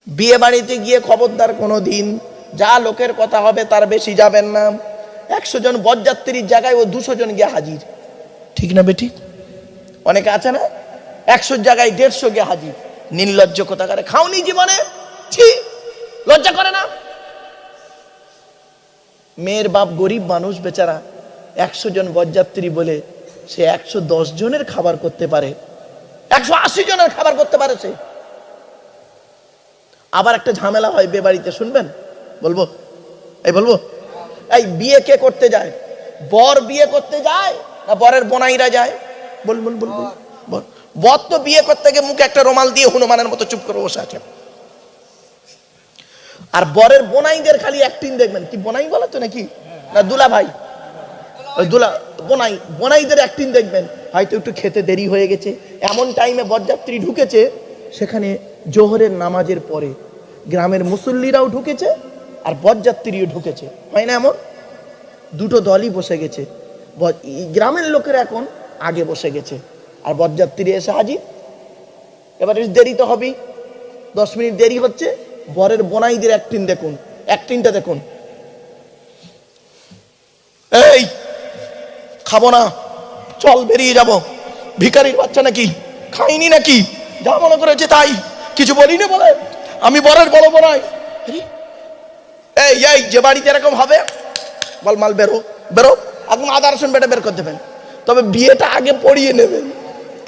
বিয়ে বাড়িতে গিয়ে খবরদার কোনো দিন যা লোকের কথা হবে তার বেশি যাবেন না। 100 জন বরযাত্রীর জায়গায় ও 200 জন গিয়ে হাজির, ঠিক না বেটি? অনেকে আছে না 100 জায়গায় 150 গিয়ে হাজির। নির্লজ্জ কোথাকারে, খাওনি জীবনে, ছি, লজ্জা করে না? মেয়ের বাপ গরিব মানুষ বেচারা, 100 জন বরযাত্রী বলে সে 110 জনের খাবার করতে পারে, 180 জনের খাবার করতে পারে সে। আবার একটা ঝামেলা হয় বিয়ে বাড়িতে, শুনবেন? বলবো? বলবো, এই বিয়ে কে করতে যায়? বর বিয়ে করতে যায় না বরের বোনাইরা যায়? বল বল বল বল। বর তো বিয়ে করতে গিয়ে মুখে একটা রুমাল দিয়ে হনুমানের মতো চুপ করে বসে আছে, আর বরের বোনাইদের খালি অ্যাক্টিং দেখবেন। কি বোনাই বলে তো নাকি, না দুলা ভাই, ওই দুলা বোনাই, বোনাইদের অ্যাক্টিং দেখবেন। হয়তো একটু খেতে দেরি হয়ে গেছে, এমন টাইমে বরযাত্রী ঢুকেছে, সেখানে জোহরের নামাজের পরে গ্রামের মুসল্লিরাও ঢুকেছে আর বরযাত্রীও ঢুকেছে, হয় না এমন? দুটো দলই বসে গেছে। গ্রামের লোকেরা এখন আগে বসে গেছে আর বরযাত্রী এসে হাজির। এবার দেরি তো হবেই, 10 মিনিট দেরি হচ্ছে। বরের বোনাইদের অ্যাক্টিং দেখুন, অ্যাক্টিংটা দেখুন। এই খাবো না, চল বেরিয়ে যাব, ভিখারির বাচ্চা নাকি, খাইনি নাকি, যা মনে করেছে তাই, কিছু বলিনি বলে আমি বরের বড় বোনাই। এই এই যে বাড়িতে এরকম হবে, বল মাল বেরো বেরো, একদম আদা রসুন বেটে বের করে দেবেন, তবে বিয়েটা আগে পড়িয়ে নেবেন,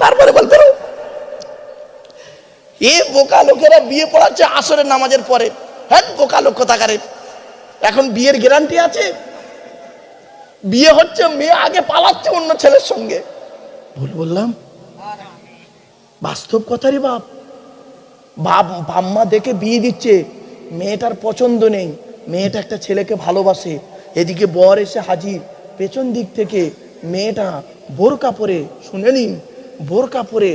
তারপরে বল বেরো। এ বোকা লোকেরা বিয়ে পড়াচ্ছে আসরের নামাজের পরে। হ্যাঁ, বোকা লোক কোথাকারে। এখন বিয়ের গ্যারান্টি আছে? বিয়ে হচ্ছে, মেয়ে আগে পালাচ্ছে অন্য ছেলের সঙ্গে। ভুল বললাম? বাস্তব কথা রে বাপ। বাম্মা দেখে বিয়ে দিচ্ছে, মেয়েটার পছন্দ নেই, মেয়েটা একটা ছেলেকে ভালোবাসে, এদিকে বর এসে হাজির, পেছন দিক থেকে মেয়েটা বোরকা পরে, শুনে নিন, বোরকা পরে,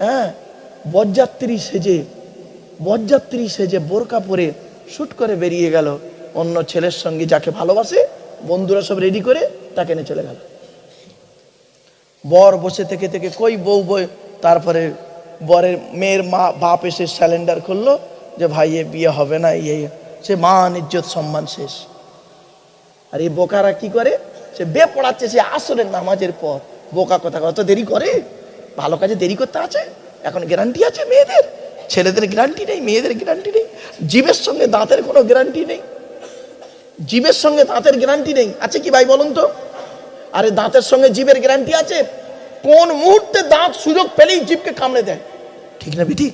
হ্যাঁ, বরযাত্রী সেজে বোরকা পরে শুট করে বেরিয়ে গেল অন্য ছেলের সঙ্গে, যাকে ভালোবাসে। বন্ধুরা সব রেডি করে তাকে নিয়ে চলে গেল। বর বসে থেকে থেকে কই বউ বই, তারপরে বরের মেয়ের মা বাপ এসে স্যালেন্ডার করলো যে ভাই এ বিয়ে হবে না, সে মান ইজ্জত সম্মান শেষ। আর এই বোকারা কি করে, সে বে পড়াচ্ছে সে আসরের নামাজের পর। বোকা কথা, কত দেরি করে, ভালো কাজে দেরি করতে আছে। এখন গ্যারান্টি আছে মেয়েদের, ছেলেদের গ্যারান্টি নেই, মেয়েদের গ্যারান্টি নেই। জীবের সঙ্গে দাঁতের কোনো গ্যারান্টি নেই, জীবের সঙ্গে দাঁতের গ্যারান্টি নেই, আছে কি ভাই বলুন তো? আরে দাঁতের সঙ্গে জীবের গ্যারান্টি আছে? কোন মুহূর্তে দাঁত সুযোগ পেলেই জীবকে কামড়ে দেয়, ঠিক না বেটি?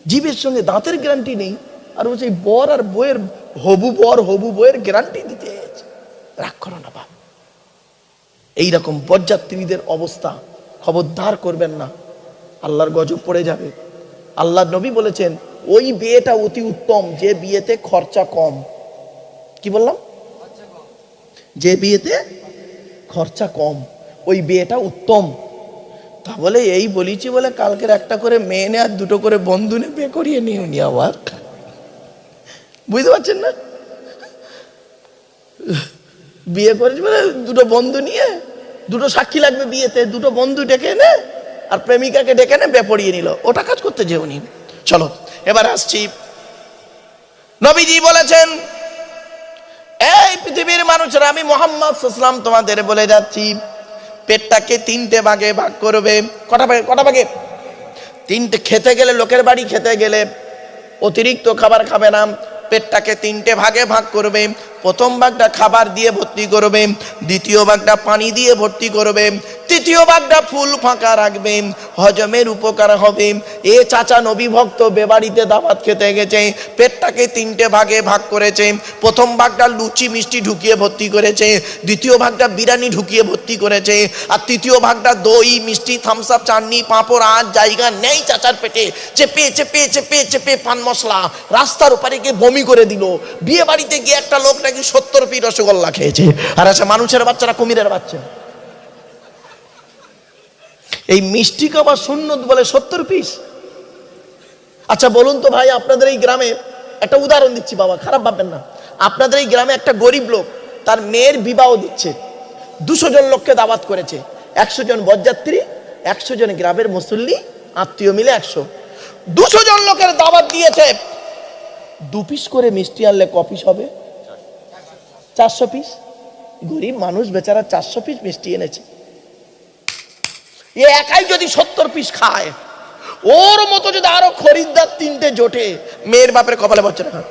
জীবের সঙ্গে দাঁতের গ্যারান্টি নেই, আর বলছে বর আর বইয়ের, হবু বর হবু বইয়ের গ্যারান্টি দিতে। রাগ করো না বাপ। এইরকম বরযাত্রীদের অবস্থা খবরদার করবেন না, আল্লাহর গজব পড়ে যাবে। আল্লাহর নবী বলেছেন ওই বিয়েটা অতি উত্তম যে বিয়েতে খরচা কম। কি বললাম? যে বিয়েতে খরচা কম, ওই বিয়েটা উত্তম। তা বলে এই বলেছি বলে কালকের একটা করে মেয়ে নে আর দুটো করে বন্ধু নে বিয়ে করিয়ে নিও নি আবার, বুঝতে পারছেন না? বিয়ে করেছি বলে দুটো বন্ধু নিয়ে, দুটো সাক্ষী লাগবে বিয়েতে, দুটো বন্ধু ডেকে এনে আর প্রেমিকাকে ডেকে এনে বিয়ে পড়িয়ে নিল, ওটা কাজ করতে যেওনি। চলো এবার আসছি, নবীজি বলেছেন এই পৃথিবীর মানুষরা, আমি মুহাম্মদ সাল্লাল্লাহু আলাইহি ওয়াসাল্লাম তোমাদের বলে যাচ্ছি, পেটটাকে 3টে ভাগে ভাগ করবে। কটা ভাগে? কটা ভাগে? 3টে। খেতে গেলে, লোকের বাড়ি খেতে গেলে অতিরিক্ত খাবার খাবে না, পেটটাকে 3টে ভাগে ভাগ করবে। প্রথম ভাগটা খাবার দিয়ে ভর্তি করবে, দ্বিতীয় ভাগটা পানি দিয়ে ভর্তি করবে, তৃতীয় ভাগটা ফুল ফাঁকা রাখবে, হজমের উপকার হবে। এ চাচা নবী ভক্ত বেবাড়িতে দাওয়াত খেতে গেছে, পেটটাকে 3টে ভাগে ভাগ করেছে। প্রথম ভাগটা লুচি মিষ্টি ঢুকিয়ে ভর্তি করেছে, দ্বিতীয় ভাগটা বিরিয়ানি ঢুকিয়ে ভর্তি করেছে, আর তৃতীয় ভাগটা দই মিষ্টি থামস আপ চাটনি পাঁপড়। আর জায়গা নেই চাচার পেটে, চেপে চেপে চেপে চেপে পান মশলা, রাস্তার উপরে গিয়ে বমি করে দিল। বিয়ে বাড়িতে গিয়ে একটা লোক নাকি 70 পিস রসগোল্লা খেয়েছে, আর আছে মানুষের বাচ্চারা কুমিরের বাচ্চা। এই মিষ্টি খাবার সুন্নত বলে 70 পিস। আচ্ছা বলুন তো ভাই, আপনাদের এই গ্রামে, একটা উদাহরণ দিচ্ছি বাবা, খারাপ ভাববেন না, আপনাদের এই গ্রামে একটা গরিব লোক তার মেয়ের বিবাহ দিচ্ছে, 200 জন লোককে দাওয়াত করেছে, 100 জন বরযাত্রী, 100 জন গ্রামের মুসল্লি আত্মীয় মিলে 100, 200 জন লোকের দাওয়াত দিয়েছে। 2 পিস করে মিষ্টি আনলে ক পিস হবে? 400 পিস। গরিব মানুষ বেচারা 400 পিস মিষ্টি এনেছে। এ একাই যদি 70 পিস খায়, ওর মতো যদি আরো খরিদ্দার 3টে জোটে, মেয়ের বাপের কপালে বচ্চা রাখা।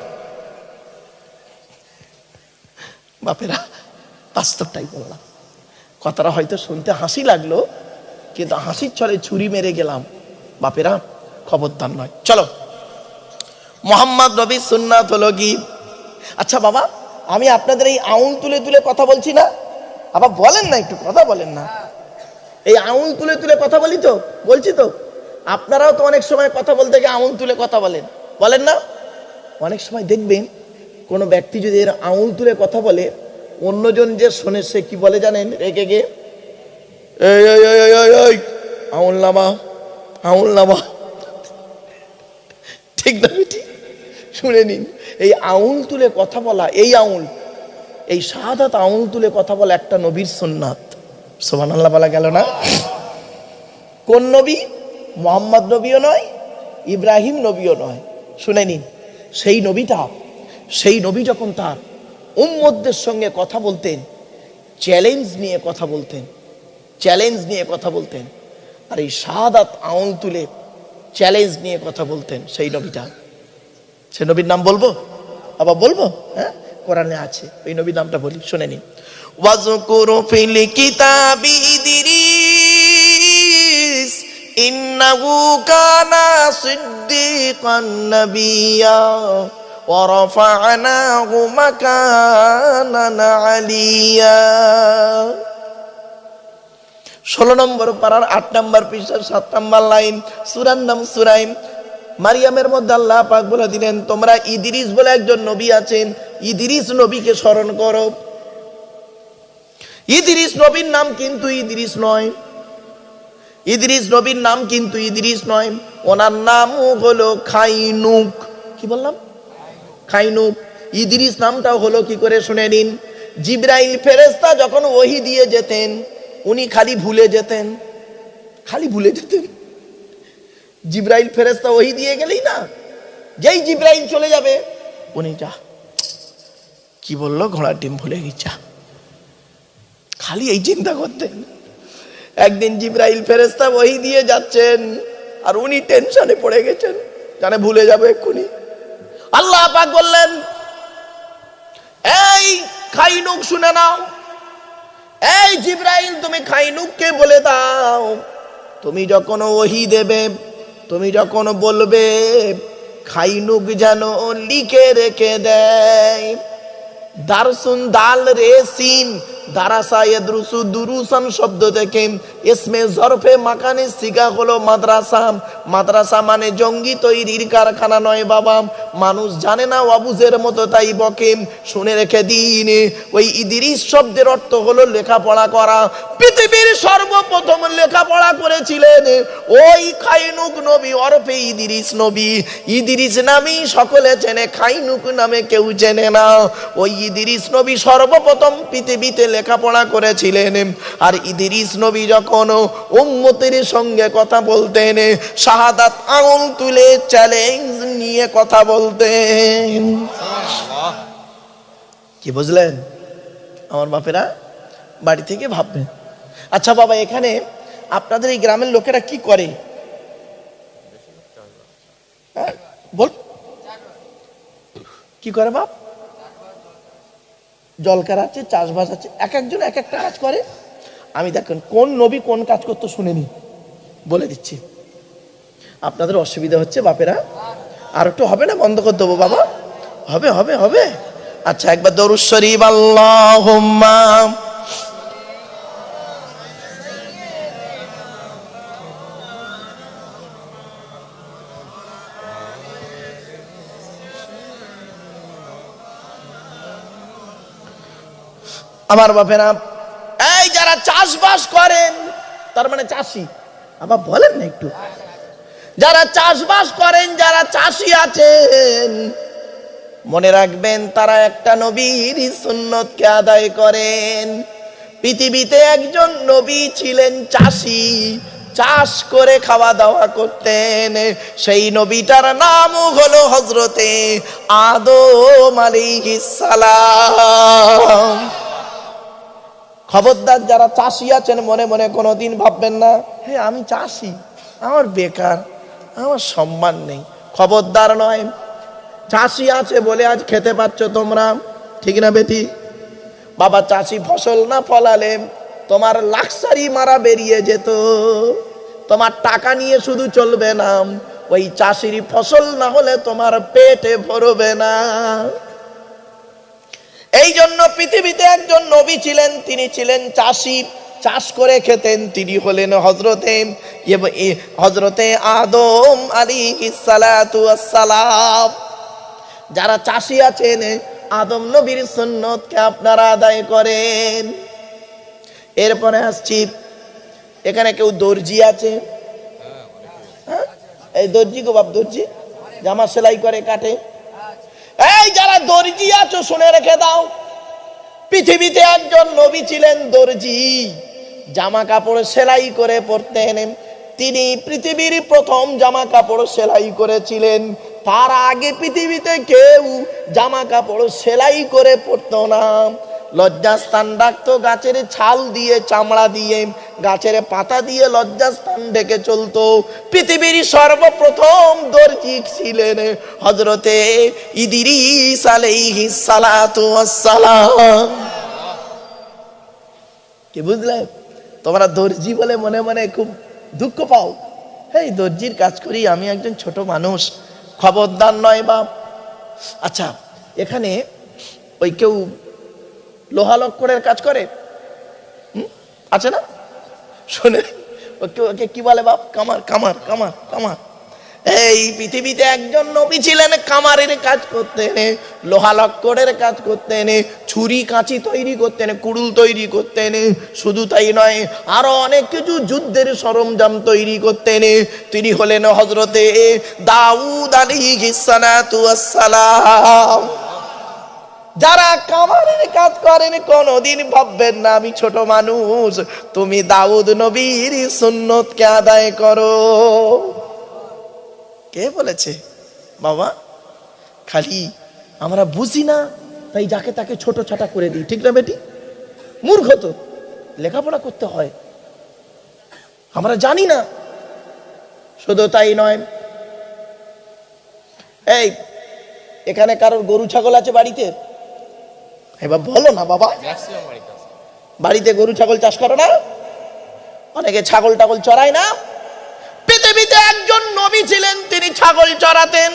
বাপেরা বাস্তবটাই বললাম। কথাটা হয়তো শুনতে হাসি লাগলো, কিন্তু হাসির ছলে ছুরি মেরে গেলাম। বাপেরা খবরদার নয়। চলো, মোহাম্মদ নবীর সুন্নাত হলো কি? আচ্ছা বাবা, আমি আপনাদের এই আউল তুলে তুলে কথা বলছি না? আবার বলেন না, একটু কথা বলেন না। এই আউল তুলে তুলে কথা বলি তো, বলছি তো। আপনারাও তো অনেক সময় কথা বলতে গিয়ে আউল তুলে কথা বলেন, বলেন না? অনেক সময় দেখবেন কোনো ব্যক্তি যদি এর আউল তুলে কথা বলে, অন্যজন যে শোনে সে কি বলে জানেন? রেগে গিয়ে এই আউল নামা, আউল নামা। ঠিক না? ঠিক শুনে নিন, এই আউল তুলে কথা বলা, এই আউল, এই শাহাদাত আউল তুলে কথা বলা একটা নবীর সুন্নাত। সুবহানাল্লাহ বলা গেল না? কোন নবী? মুহাম্মদ নবীও নয়, ইব্রাহিম নবীও নয়। শুনে নিন, সেই নবী যখন তার উম্মতদের সঙ্গে কথা বলতেন, চ্যালেঞ্জ নিয়ে কথা বলতেন, চ্যালেঞ্জ নিয়ে কথা বলতেন। আর এই শাহাদাত আউল তুলে চ্যালেঞ্জ নিয়ে কথা বলতেন সেই নবীটা। সে নবীর নাম বলবো? আবার বলবো? হ্যাঁ, কোরআনে আছে, ওই নবীর নামটা বলি, শুনে নিন। ওয়াজকুরু ফিল কিতাবি ইদরিস ইন্নাহু কানা সিদ্দিকান নাবিয়্যা ওয়া রাফা'নাহু মাকানান আলিয়্যা। 16 নম্বর পারার 8 নম্বর পৃষ্ঠার 7 নম্বর লাইন, সূরার নাম সূরা মারিয়ামের মধ্যে আল্লাহ পাক বলে দিলেন, তোমরা ইদরিস বলে একজন নবী আছেন, ইদরিস নবীকে স্মরণ করো। ইদরিস নবীর নাম কিন্তু ইদরিস নয়, ইদরিস নবীর নাম কিন্তু ইদরিস নয়, ওনার নাম হলো খাইনুক। কি বললাম? খাইনুক। ইদরিস নামটাও হলো কি করে শুনে নিন। জিবরাইল ফেরেশতা যখন ওহী দিয়ে যেতেন, উনি খালি ভুলে যেতেন, খালি ভুলে যেতেন। জিবরাইল ফেরেশতা ওহী দিয়ে গেলেই না, যেই জিবরাইল চলে যাবে, উনি যা কি বললো, ঘোড়ার ডিম ভুলে গেছা, খালি এই চিন্তা করতেন। একদিন জিবরাইল ফেরেশতা ওহী দিয়ে যাচ্ছেন, আর উনি টেনশনে পড়ে গেছেন, জানে ভুলে যাবে এক্ষুনি। আল্লাহ পাক বললেন, এই খাইনুক শুনে নাও, এই জিবরাইল তুমি খাইনুককে বলে দাও, তুমি যখন ওহী দেবে, তুমি যখন বলবে, খাইনুক যেন লিখে রেখে দেয়। দারসুন দাল রে সিন, দারাসা ইয়াদরুসু দুরুসান শব্দ থেকে ইসমে জরফে মাকানে সিগা হলো মাদ্রাসা। মাদ্রাসা মানে জঙ্গি তৈরির কারখানা নয় বাবা, মানুষ জানে না অবুঝের মতো তাই বকে। শুনে রেখে দিন, ওই ইদরিস শব্দের অর্থ হলো লেখাপড়া করা। পৃথিবীর সর্বপ্রথম লেখাপড়া করেছিলেন ওই খাইনুক নবী ওরফে ইদরিস নবী। ইদরিস নামে সকলে চেনে, খাইনুক নামে কেউ চেনে না। ওই ইদরিস নবী সর্বপ্রথম পৃথিবীতে লেখাপড়া করেছিলেন। আর ইদরিস নবী যখন উম্মতের সঙ্গে কথা বলতেন, শাহাদাত আঙুল তুলে চ্যালেঞ্জ নিয়ে কথা বলতেন। কি বুঝলেন আমার বাপেরা? বাড়ি থেকে ভাববেন। আচ্ছা বাবা, এখানে আপনাদের এই গ্রামের লোকেরা কি করে বল? কি করে বাপ? জলকার আছে, চাষবাস আছে, এক একজন এক একটা কাজ করে। আমি দেখেন কোন নবী কোন কাজ করতে শুনেনি, বলে দিচ্ছি। আপনাদের অসুবিধা হচ্ছে বাপেরা? আর একটু হবে না? বন্ধ করে দেবো বাবা? হবে হবে হবে। আচ্ছা, একবার দরুদ শরীফ আল্লাহুম্মা। আমার বাপেরা, এই যারা চাষবাস করেন, তার মানে চাষি, আবার বলেন না একটু, যারা চাষবাস করেন, যারা চাষি আছেন, মনে রাখবেন তারা একটা নবীর সুন্নতকে আদায় করেন। পৃথিবীতে একজন নবী ছিলেন চাষি, চাষ করে খাওয়া দাওয়া করতেন। সেই নবীটার নাম হলো হযরতে আদম আলাইহিস সালাম। খবরদার যারা চাষি আছেন মনে মনে কোনোদিন ভাববেন না হে আমি চাষি, আমার বেকার, আমার সম্মান নেই। খবরদার নয়। চাষি আছে বলে আজ খেতে পাচ্ছ তোমরা, ঠিক না বেটি? বাবা চাষি ফসল না ফলালে তোমার লাক্সারি মারা বেরিয়ে যেত, তোমার টাকা নিয়ে শুধু চলবে না, ওই চাষির ফসল না হলে তোমার পেটে ভরবে না। এই জন্য পৃথিবীতে একজন নবী ছিলেন, তিনি ছিলেন চাষি, চাষ করে খেতেন। তিনি হলেন হযরতে আদম আলাইহিস সালাতু ওয়াস সালাম। যারা চাষি আছেন আদম নবীর সুন্নতকে আপনারা আদায় করেন। এরপরে আসছি, এখানে কেউ দর্জি আছে? হ্যাঁ, এই দর্জি গো বাপ, দর্জি জামা সেলাই করে কাটে। এই যারা দর্জি আছো শুনে রেখে দাও, পৃথিবীতে একজন নবী ছিলেন দর্জি, জামা কাপড় সেলাই করে পরতেন। তিনি পৃথিবীর প্রথম জামা কাপড় সেলাই করেছিলেন। তার আগে পৃথিবীতে কেউ জামা কাপড় সেলাই করে পরতো না। লজ্জাস্থান রাখতো গাছের ছাল দিয়ে, চামড়া দিয়ে, গাছের পাতা দিয়ে লজ্জাস্থান ঢেকে চলতো। পৃথিবীর সর্বপ্রথম দর্জি ছিলেন হযরতে ইদ্রিস আলাইহিস সালাতু ওয়াস সালাম। কি বুঝলে? তোমরা দর্জি বলে মনে মনে খুব দুঃখ পাও। এই দর্জির কাজ করি, আমি একজন ছোট মানুষ। খবরদার নয় বাপ। আচ্ছা, এখানে ওই কেউ লোহা লক্করের কাজ করে আছে না? শোনে ওকে কি বলে বাপ? কামার, কামার, কামার, কামার। এই পৃথিবীতে একজন নবী ছিলেন, কামারের কাজ করতেন, লোহা লক্করের কাজ করতেন, ছুরি কাঁচি তৈরি করতেন, কুড়ুল তৈরি করতেন। শুধু তাই নয়, আরো অনেক কিছু যুদ্ধের সরঞ্জাম তৈরি করতেন। তিনি হলেন হযরতে দাউদ আলাইহিস সালাতু ওয়াস সালাম। যারা কামারের কাজ করেন কোনদিন ভাববেন না আমি ছোট মানুষ, তুমি দাউদ নবীর সুন্নতকে আদায় করো। কে বলেছে বাবা? খালি আমরা বুঝি না তাই যাকে তাকে ছোট ছাটা করে দিই, ঠিক না বেটি? মূর্খ তো, লেখাপড়া করতে হয়, আমরা জানি না। শুধু তাই নয়, এই এখানে কারোর গরু ছাগল আছে বাড়িতে? এবার বলো না বাবা, বাড়িতে গরু ছাগল চাষ করো না? অনেকে ছাগল টাগল চড়ায় না? পৃথিবীতে একজন নবী ছিলেন, তিনি ছাগল চড়াতেন।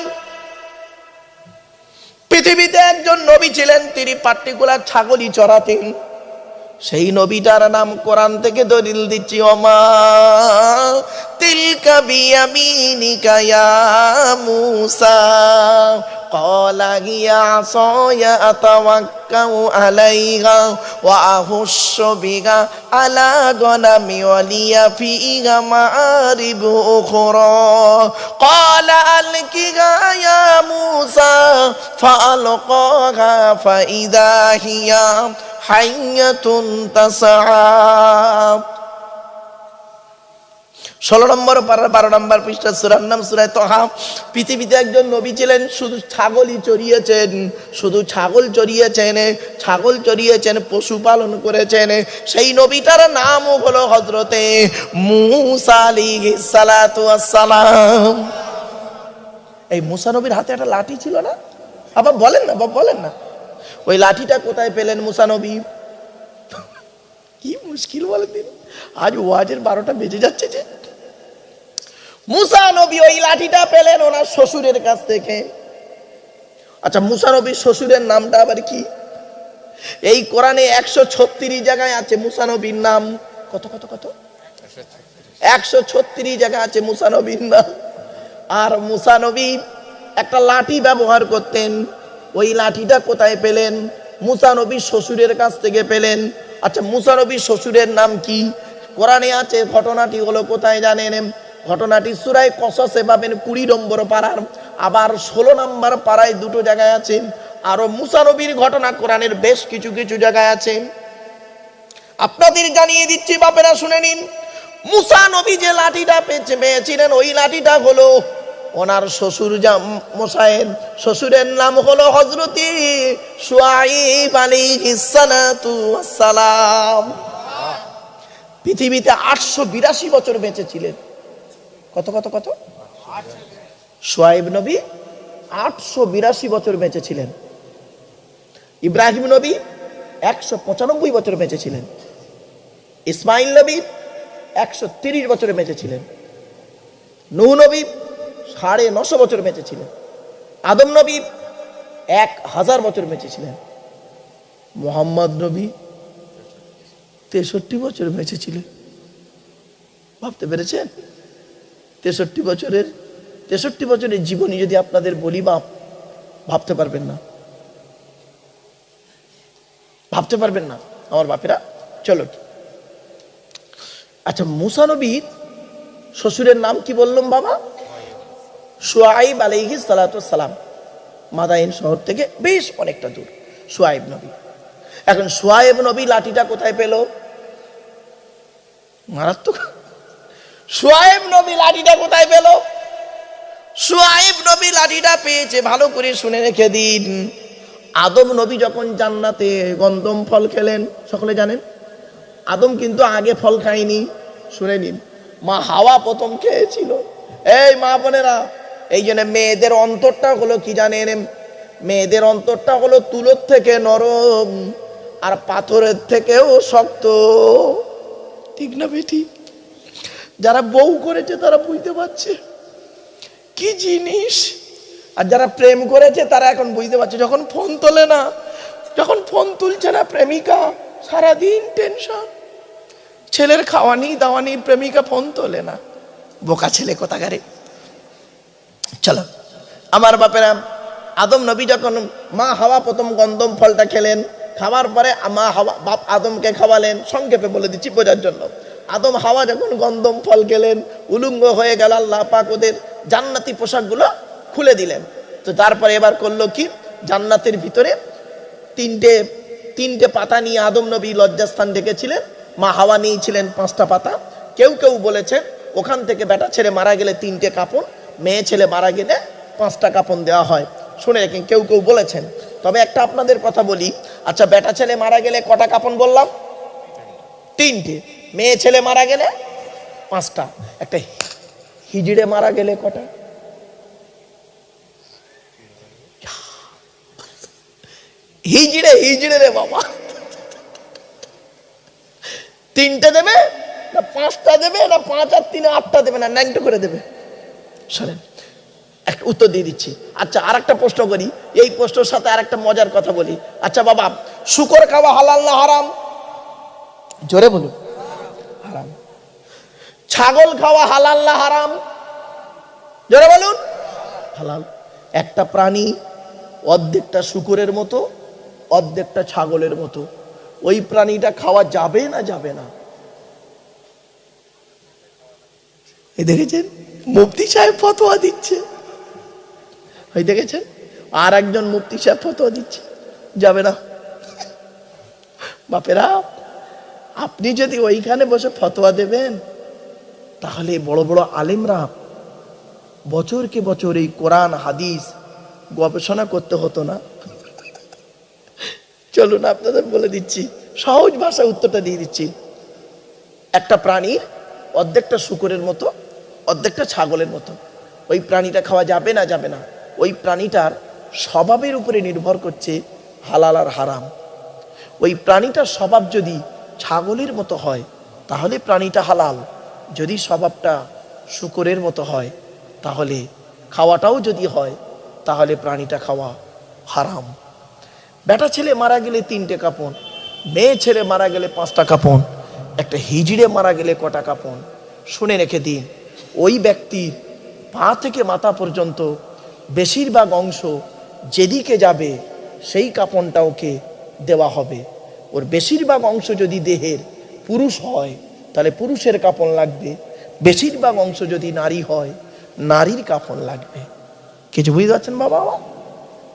পৃথিবীতে একজন নবী ছিলেন, তিনি পার্টিকুলার ছাগলই চড়াতেন। সেই নবীটার নাম কোরআন থেকে দলিল দিচ্ছি। ওমা তিলকা বিয়ামিনিকা ইয়া মূসা ক্বালা হিয়া আসায়া আতাওয়াক্কাউ আলাইহা ওয়া আহুশ্শু বিহা আলা গনামি ওয়া লিয়া ফিহা মাআরিবু উখরা ক্বালা আলকিহা ইয়া মূসা ফাআলকাহা ফাইদা হিয়া হাইয়াতুন তাসআ। 16 নম্বর পারা 12 নম্বর পৃষ্ঠা, সূরার নাম সূরা তাহা। পৃথিবীতে একজন নবী ছিলেন, শুধু ছাগলই চড়িয়েছেন, শুধু ছাগল চড়িয়েছেন, ছাগল চড়িয়েছেন, পশুপালন করেছেন। সেই নবীটার নাম হলো হযরতে মূসা আলাইহিস সালাতু ওয়াস সালাম। এই মূসা নবীর হাতে একটা লাঠি ছিল না? আবার বলেন না, বাবা বলেন না, ওই লাঠিটা কোথায় পেলেন মূসা নবী? কি মুশকিল বলেন দিন, আজ ওয়াজের 12টা বেজে যাচ্ছে যে। মূসা নবী ওই লাঠিটা পেলেন ওনার শ্বশুরের কাছ থেকে। আচ্ছা, মূসা নবীর শ্বশুরের নামটা আবার কি? এই কোরআনে 136 জায়গায় আছে মূসা নবীর নাম। কত কত কত? 136 জায়গা আছে মূসা নবীর নাম। আর মূসা নবী একটা লাঠি ব্যবহার করতেন। ওই লাঠিটা কোথায় পেলেন? মূসা নবীর শ্বশুরের কাছ থেকে পেলেন। আচ্ছা, মূসা নবীর শ্বশুরের নাম কি? কোরআনে আছে। ঘটনাটি হলো কোথায় জানেন? ঘটনাটি সূরা কসসে পাবেন 20 নম্বর পারার, আবার 16 নম্বর পারায় দুটো জায়গায় আছে। আরো মূসা নবীর ঘটনা কোরআনের বেশ কিছু কিছু জায়গায় আছে। আপনাদের জানিয়ে দিচ্ছি বাপেরা, শুনে নিন। মুসা নবী যে লাঠিটা পেয়েছিলেন ওই লাঠিটা হলো ওনার শ্বশুর মশাইয়ের শ্বশুরের নাম হলো হযরতি শুআইব আলাইহিস সালাতু ওয়াস সালাম। পৃথিবীতে 882 বছর বেঁচে ছিলেন। কত কত কত? শুআইব নবী 882 বছর বেঁচে ছিলেন। ইব্রাহিম নবী 195 বছর বেঁচে ছিলেন। ইসমাইল নবী 130 বছরে বেঁচে ছিলেন। নূহ নবী 950 বছর বেঁচে ছিলেন। আদম নবী 1000 বছর বেঁচে ছিলেন। মুহাম্মদ নবী 63 বছর বেঁচে ছিলেন। ভাবতে পেরেছেন? 63 বছরের জীবনী যদি আপনাদের বলি, ভাবতে পারবেন না, ভাবতে পারবেন না আমার বাপেরা। চলো, আচ্ছা, মুসা নবীর শ্বশুরের নাম কি বললাম বাবা? শুআইব আলাইহিস সালাতু ওয়াস সালাম। মাদাইন শহর থেকে বেশ অনেকটা দূর শুআইব নবী। এখন শুআইব নবী লাঠিটা কোথায় পেল? মারাত্মক। শুআইব নবী লাঠিটা কোথায় পেল? শুআইব নবী লাঠিটা পেয়েছে, ভালো করে শুনে রেখে দিন। আদম নবী যখন জান্নাতে গন্ধম ফল খেলেন, সকলে জানেন, আদম কিন্তু আগে ফল খায়নি। শুনে নিন, মা হাওয়া প্রথম খেয়েছিল। এই মা বোনেরা, এই জন্য মেয়েদের অন্তরটা হলো কি জানেন? মেয়েদের অন্তরটা হলো তুলোর থেকে নরম আর পাথরের থেকেও শক্ত। ঠিক না বেটি? যারা বউ করেছে তারা বুঝতে পারছে কি জিনিস, আর যারা প্রেম করেছে তারা এখন বুঝতে পারছে। যখন ফোন তোলে না, যখন ফোন তুলছে না প্রেমিকা, সারাদিন টেনশন। ছেলের খাওয়ানি দাওয়ানি, প্রেমিকা ফোন তোলে না, বোকা ছেলে কোথাকারে। চলো আমার বাপেরা, আদম নবী যখন মা হাওয়া প্রথম গন্ধম ফলটা খেলেন, খাওয়ার পরে মা হাওয়া বাপ আদমকে খাওয়ালেন। সংক্ষেপে বলে দিচ্ছি বোঝার জন্য। আদম হাওয়া যখন গন্ধম ফল খেলেন, উলঙ্গ হয়ে গেল, আল্লাহ পাক ওদের জান্নাতি পোশাকগুলো খুলে দিলেন। তো তারপরে এবার করলো কি, জান্নাতের ভিতরে তিনটে পাতা নিয়ে আদম নবী লজ্জাস্থান ডেকেছিলেন। মা হাওয়া নিয়েছিলেন 5টা পাতা। কেউ কেউ বলেছেন ওখান থেকে বেটা ছেলে মারা গেলে 3টে কাপন, মেয়ে ছেলে মারা গেলে 5টা কাপন দেওয়া হয়। শুনে রাখেন, কেউ কেউ বলেছেন। তবে একটা আপনাদের কথা বলি, আচ্ছা, বেটা ছেলে মারা গেলে কটা কাপন বললাম? 3টে। মেয়ে ছেলে মারা গেলে 5টা। একটা হিজড়ে মারা গেলে কটা? হিজড়ে রে বাবা, 3টে দেবে না 5টা দেবে না 5 আর 3 8টা দেবে না 9টা করে দেবে? শোনেন, একটা উত্তর দিয়ে দিচ্ছি। আচ্ছা, আর একটা প্রশ্ন করি, এই প্রশ্নের সাথে আর একটা মজার কথা বলি। আচ্ছা বাবা, শুকর খাওয়া হালাল না হারাম? জোরে বলুন। হারাম। ছাগল খাওয়া হালাল না হারাম? জোরে বলুন। হালাল। একটা প্রাণী অর্ধেকটা শুকরের মতো, অর্ধেকটা ছাগলের মতো, ওই প্রাণীটা খাওয়া যাবে না যাবে না? এই দেখেছেন, মুফতি সাহেব ফতোয়া দিচ্ছে। ওই দেখেছেন, আর একজন মুফতি সাহেব ফতোয়া দিচ্ছে যাবে না। বাপেরা, আপনি যদি ওইখানে বসে ফতোয়া দেবেন, তাহলে বড় বড় আলেমরা বছরকে বছর এই কোরআন হাদিস গবেষণা করতে হতো না। চলুন আপনাদের বলে দিচ্ছি, সহজ ভাষায় উত্তরটা দিয়ে দিচ্ছি। একটা প্রাণীর অর্ধেকটা শুকরের মতো, অর্ধেকটা ছাগলের মতো, ওই প্রাণীটা খাওয়া যাবে না যাবে না? ওই প্রাণীটার স্বভাবের উপরে নির্ভর করছে হালাল আর হারাম। ওই প্রাণীটার স্বভাব যদি ছাগলের মতো হয় তাহলে প্রাণীটা হালাল, যদি স্বভাবটা শুকরের মতো হয় তাহলে খাওয়াটাও যদি হয় তাহলে প্রাণীটা খাওয়া হারাম। বেটা ছেলে মারা গেলে 3টে কাপন, মেয়ে ছেলে মারা গেলে 5টা কাপন, একটা হিজড়ে মারা গেলে কটা কাপন? শুনে রেখে দিন, ওই ব্যক্তির পা থেকে মাথা পর্যন্ত বেশিরভাগ অংশ যেদিকে যাবে সেই কাপনটা ওকে দেওয়া হবে। ওর বেশিরভাগ অংশ যদি দেহের পুরুষ হয় তাহলে পুরুষের কাপন লাগবে, বেশিরভাগ অংশ যদি নারী হয় নারীর কাপন লাগবে। কিছু বুঝতে পারছেন বাবা?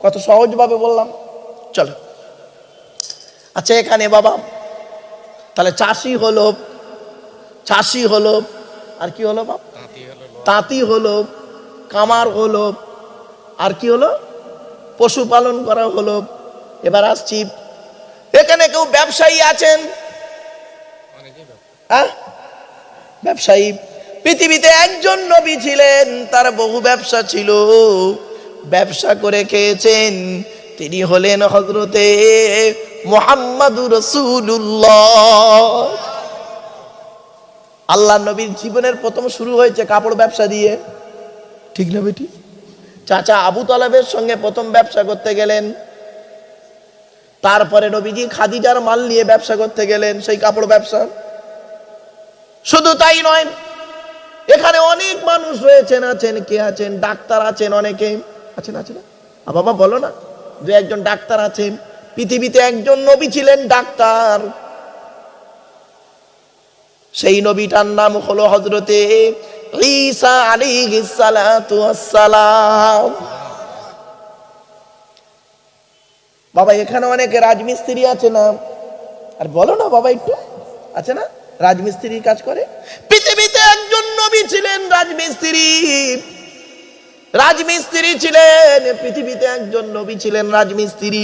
কত সহজভাবে বললাম। চলো, আচ্ছা, এখানে বাবা তাহলে চাষি হলো চাষি হলো, আর কি হলো বাপ? তাঁতি হলো, কামার হলো, আর কি হলো? পশুপালন করা হলো। এবার আসছি, এখানে কেউ ব্যবসায়ী আছেন? ব্যবসায়ী। পৃথিবীতে একজন নবী ছিলেন, তার বহু ব্যবসা ছিল, ব্যবসা করে খেয়েছেন। তিনি হলেন হযরতে মুহাম্মাদুর রাসূলুল্লাহ। আল্লাহ নবীর জীবনের প্রথম শুরু হয়েছে কাপড় ব্যবসা দিয়ে, ঠিক না বেটি? চাচা আবু তালেবের সঙ্গে প্রথম ব্যবসা করতে গেলেন, তারপরে নবীজি খাদিজার মাল নিয়ে ব্যবসা করতে গেলেন, সেই কাপড় ব্যবসা। শুধু তাই নয়, এখানে অনেক মানুষ রয়েছেন, আছেন, কে আছেন? ডাক্তার আছেন, অনেকে আছেন, আছে না? বাবা বলো না, দু একজন ডাক্তার আছেন। পৃথিবীতে একজন নবী ছিলেন ডাক্তার, সেই নবীটার নাম হলো হযরতে ঈসা আলাইহিস সালাতু ওয়াস সালাম। বাবা এখানে অনেকে রাজমিস্ত্রি আছে না? আর বলো না বাবা, একটু আছে না রাজমিস্ত্রির কাজ করে? পৃথিবীতে একজন নবী ছিলেন রাজমিস্ত্রি, রাজমিস্ত্রি ছিলেন। পৃথিবীতে একজন নবী ছিলেন রাজমিস্ত্রি,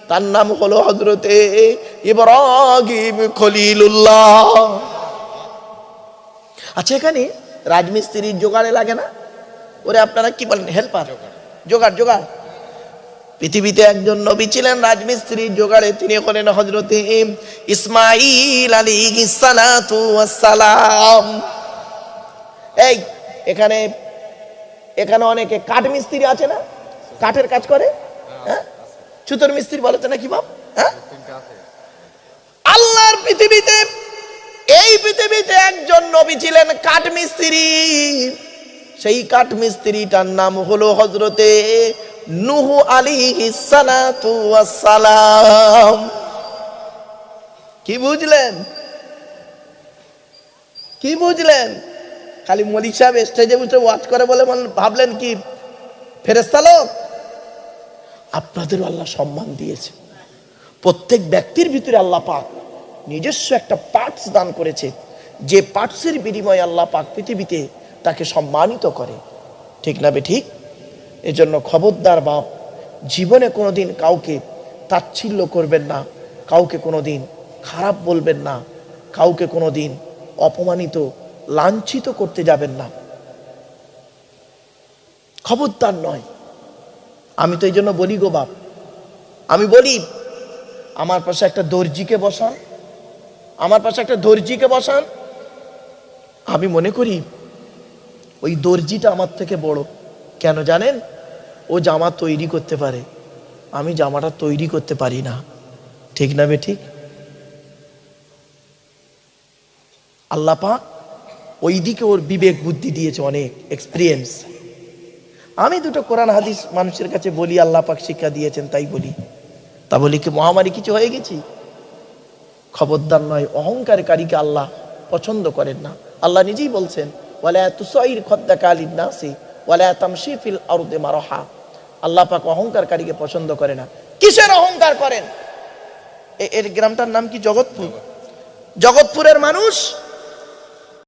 তার নাম হলো হযরতে ইব্রাহিম খলিলুল্লাহ। আচ্ছা, এখানে রাজমিস্ত্রির জোগাড়ে লাগে না? ওরে আপনারা কি বলেন, হেল্পার, জোগাড়। জোগাড়। পৃথিবীতে একজন নবী ছিলেন রাজমিস্ত্রির জোগাড়ে, তিনি হলেন হযরতে ইসমাঈল আলাইহিস সালাতু ওয়াস সালাম। এই এখানে অনেকে কাঠ মিস্ত্রি আছে না? কাঠের কাজ করে, হ্যাঁ? সুতোর মিস্ত্রি বলেছে নাকি বাপ? হ্যাঁ, আল্লাহর পৃথিবীতে, এই পৃথিবীতে একজন নবী ছিলেন কাঠ মিস্ত্রি, সেই কাঠ মিস্ত্রিটার নাম হলো হযরতে নূহ আলাইহিস সালাতু ওয়াস সালাম। কি বুঝলেন? কি বুঝলেন? খালি মলিক সাহেব স্টেজে বসে ওয়াজ করে বলে ভাবলেন কি ফেরেশতা লোক? আপনাদের আল্লাহ সম্মান দিয়েছে। প্রত্যেক ব্যক্তির ভিতরে আল্লাহ পাক নিজস্ব একটা পার্টস দান করেছে, যে পার্টসের বিনিময়ে আল্লাহ পাক পৃথিবীতে তাকে সম্মানিত করে, ঠিক না বে ঠিক? এজন্য খবরদার বাপ, জীবনে কোনোদিন কাউকে তাচ্ছিল্য করবেন না, কাউকে কোনোদিন খারাপ বলবেন না, কাউকে কোনোদিন অপমানিত লাঞ্ছিত করতে যাবেন না, খবরদার নয়। আমি তো এই জন্য বলি গো বাপ, আমি বলি আমার পাশে একটা দর্জিকে বসান, আমার পাশে একটা দর্জিকে বসান, আমি মনে করি ওই দর্জিটা আমার থেকে বড়। কেন জানেন? ও জামা তৈরি করতে পারে, আমি জামাটা তৈরি করতে পারি না, ঠিক না বে ঠিক? আল্লাহ পাক ওই দিকে ওর বিবেক বুদ্ধি দিয়েছে, অনেক এক্সপিরিয়েন্স। আমি দুটো কোরআন হাদিস মানুষের কাছে বলি, আল্লাহ পাক শিক্ষা দিয়েছেন তাই বলি। তা বলি কি মহামারী কিছু হয়ে গেছি? খবরদার নয়, অহংকারীকে আল্লাহ পছন্দ করেন না। আল্লাহ নিজেই বলছেন, ওয়ালা তুসাইর খাদ্দাকা লিন-নাসি ওয়ালা তামশি ফিল আরদি মারহা। আল্লাহ পাক অহংকারীকে পছন্দ করে না। কিসের অহংকার করেন? এর গ্রামটার নাম কি? জগৎপুর। জগৎপুরের মানুষ